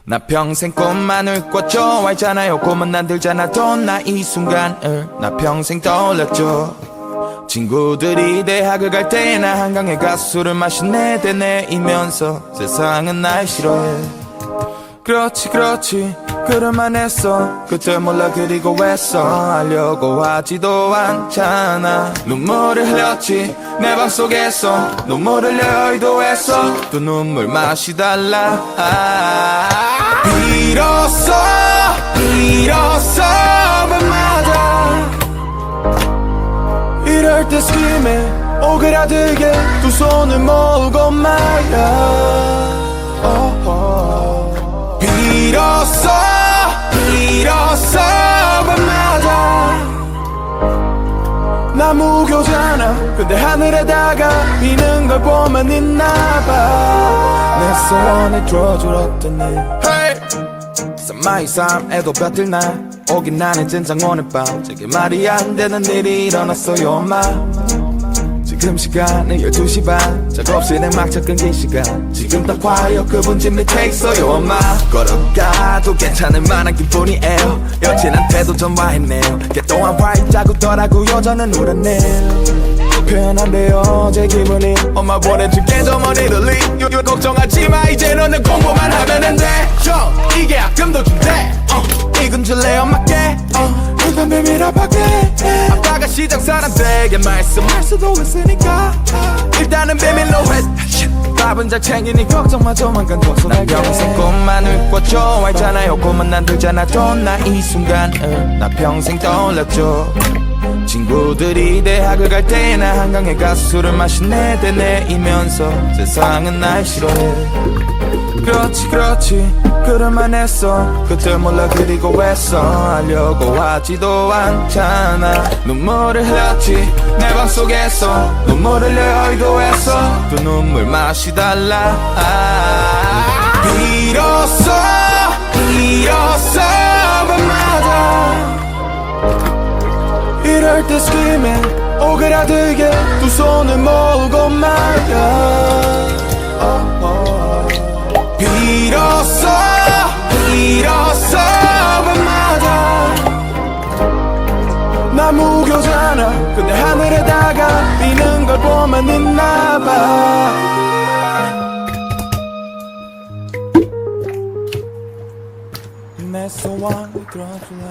나 평생 꽃만을 꿔 좋아했잖아요. 꿈은 난 들잖아도 나 이 순간을 나 평생 떠올렸죠. 친구들이 대학을 갈 때 나 한강에 가서 술을 마시네 되뇌이면서 세상은 날 싫어해. 그렇지 그럴만 했어. 그때 몰라 그리고 애써 하려고 하지도 않잖아. 눈물을 흘렸지 내 방 속에서. 눈물을 흘려 의도했어. 또 눈물 맛이 달라. 비로소 밤마다 이럴 때 스kim에 오그라들게 두 손을 모으고 말야. 비로소 밤마다 나 무교잖아. 근데 하늘에다가 비는 걸 보면 있나봐. 내 손에 들어줄었던 일 마이 삶에도 볕들 나 오긴 나는 진짜 오늘 밤 저게 말이 안 되는 일이 일어났어요 엄마. 지금 시간은 12시 반. 작업실에 막차 끊긴 시간. 지금 딱 와요 그분 집 밑에 있어요 엄마. 걸어가도 괜찮을 만한 기분이에요. 여친한테도 전화했네요. 그동안 화입 자국더라고요. 저는 울었네요. 표현 안 돼요 제 기분이. 엄마 보내줄게 저 머리를 리 걱정하지 마 이제 너는 공부만 하면 돼. 이게 악금도 준대. 이건 줄래 엄마께. 일단 비밀어 밖에. 아빠가 시장 사람 되게 말씀할 수도 있으니까 일단은 비밀로 해. 밥은 잘 챙기니 걱정마저만 간둬서 날 평생 꿈만을 꿔 좋아했잖아요. 꿈은 난 들잖아도 나 이 순간을 나 평생 떠올렸죠. 친구들이 대학을 갈 때 나 한강에 가서 술을 마시네 되뇌이면서 세상은 날 싫어해. 그렇지 그럴만 했어. 그때 몰라 그리고 애써 하려고 하지도 않잖아. 눈물을 흘렸지 내 방 속에서. 눈물을 흘려 의도했어. 또 눈물 맛이 달라. 비로소 밤마다 이럴 때 스kim에 오그라들게 두 손을 모으고 말야. 비로소 밤마다 나 무교잖아. 근데 하늘에다가 비는 걸 보면 있나봐. 내 소원을 들어줄래.